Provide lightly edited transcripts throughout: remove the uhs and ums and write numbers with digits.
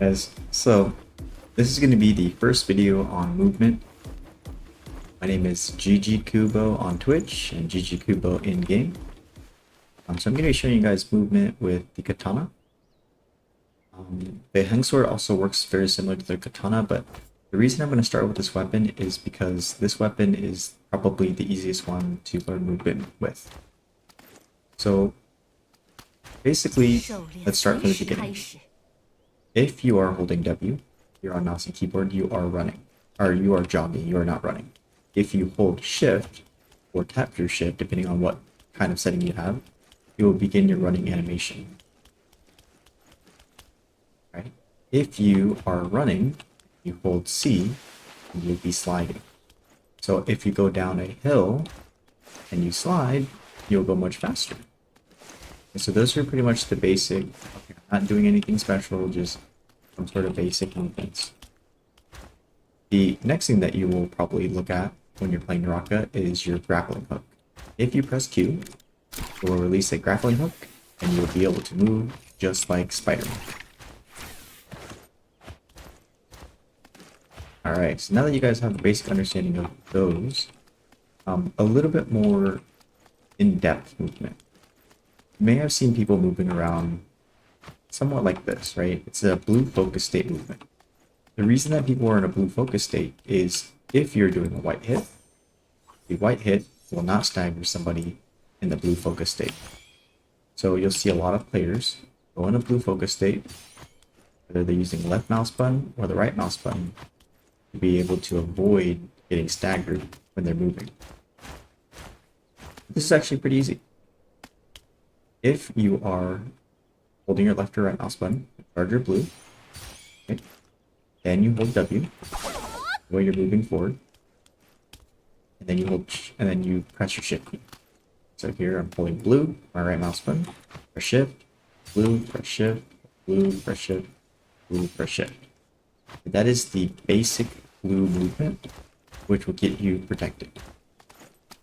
Guys, so this is going to be the first video on movement. My name is GG Kubo on Twitch and GG Kubo in game. So I'm going to be showing you guys movement with the katana. The hang sword also works very similar to the katana, but the reason I'm going to start with this weapon is because this weapon is probably the easiest one to learn movement with. So basically, let's start from the beginning. If you are holding W, you're on mouse and keyboard, you are running. Or you are jogging, you are not running. If you hold shift, or tap your shift, depending on what kind of setting you have, you will begin your running animation. Right? If you are running, you hold C, and you'll be sliding. So if you go down a hill, and you slide, you'll go much faster. So those are pretty much the basic, okay, I'm not doing anything special, just some sort of basic movements. The next thing that you will probably look at when you're playing Naraka is your grappling hook. If you press Q, it will release a grappling hook, and you'll be able to move just like Spider-Man. Alright, so now that you guys have a basic understanding of those, a little bit more in-depth movement. You may have seen people moving around somewhat like this, right? It's a blue focus state movement. The reason that people are in a blue focus state is if you're doing a white hit, the white hit will not stagger somebody in the blue focus state. So you'll see a lot of players go in a blue focus state, whether they're using the left mouse button or the right mouse button, to be able to avoid getting staggered when they're moving. This is actually pretty easy. If you are holding your left or right mouse button, charge your blue, okay, then you hold W while you're moving forward, and then you hold and then you press your shift key. So here I'm holding blue, my right mouse button, press shift, blue, press shift, blue, press shift, blue, press shift. That is the basic blue movement, which will get you protected.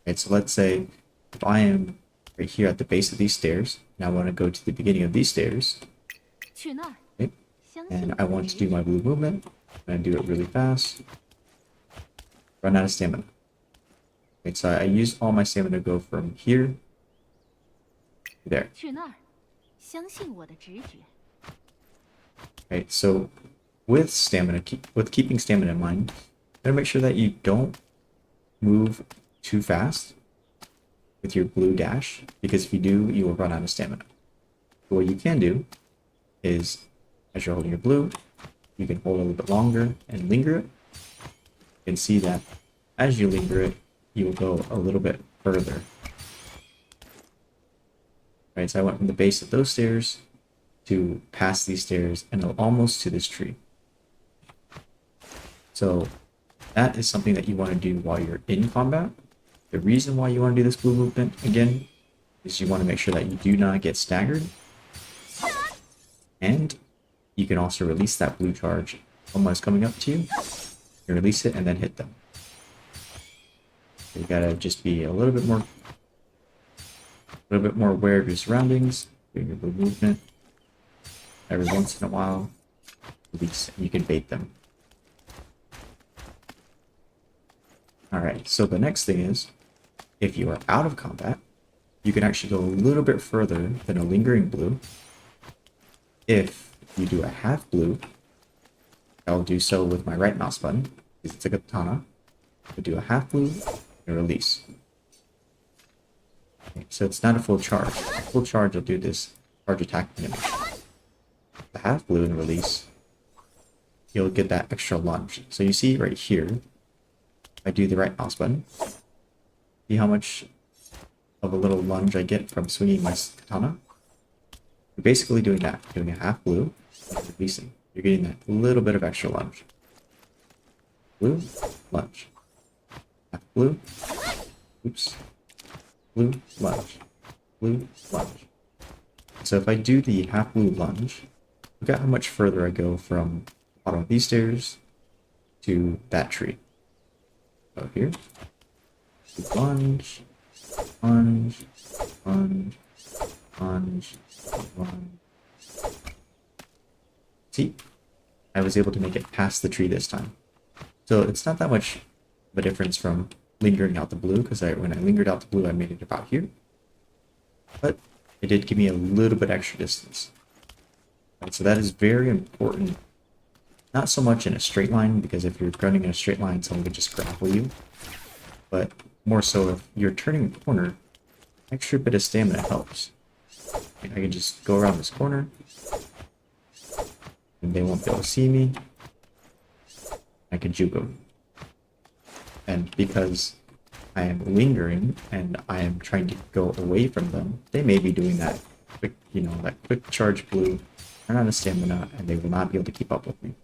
Okay, so let's say if I am right here at the base of these stairs, and I want to go to the beginning of these stairs, okay, and I want to do my blue movement, I'm going to do it really fast, run out of stamina. Okay, so I used all my stamina to go from here to there. Okay, so with stamina, with keeping stamina in mind, you gotta make sure that you don't move too fast with your blue dash, because if you do, you will run out of stamina. So what you can do is, as you're holding your blue, you can hold a little bit longer and linger it. You can see that as you linger it, you will go a little bit further. Right, so I went from the base of those stairs to past these stairs and almost to this tree. So that is something that you want to do while you're in combat. The reason why you want to do this blue movement, again, is you want to make sure that you do not get staggered. And you can also release that blue charge someone is coming up to you. You release it and then hit them. So you gotta just be a little bit more aware of your surroundings, doing your blue movement. Every once in a while, release, and you can bait them. Alright, so the next thing is, if you are out of combat, you can actually go a little bit further than a lingering blue. If you do a half blue, I'll do so with my right mouse button, because it's a katana. I'll do a half blue and release. Okay, so it's not a full charge. A full charge, I'll do this charge attack animation. The half blue and release, you'll get that extra lunge. So you see right here, I do the right mouse button. See how much of a little lunge I get from swinging my katana? You're basically doing that. You're doing a half blue and releasing. You're getting that little bit of extra lunge. Blue, lunge. Half blue. Oops. Blue, lunge. Blue, lunge. So if I do the half blue lunge, look at how much further I go from the bottom of these stairs to that tree. So here, lunge, lunge, lunge, lunge, lunge. See, I was able to make it past the tree this time. So it's not that much of a difference from lingering out the blue, because when I lingered out the blue, I made it about here. But it did give me a little bit extra distance. And so that is very important. Not so much in a straight line, because if you're running in a straight line, someone would just grapple you. But more so if you're turning a corner, extra bit of stamina helps. I can just go around this corner, and they won't be able to see me. I can juke them. And because I am lingering and I am trying to go away from them, they may be doing that quick, that quick charge blue, run out of stamina, and they will not be able to keep up with me.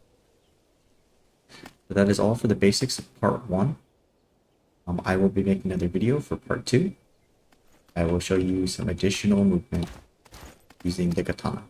So that is all for the basics of part 1. I will be making another video for part 2. I will show you some additional movement using the katana.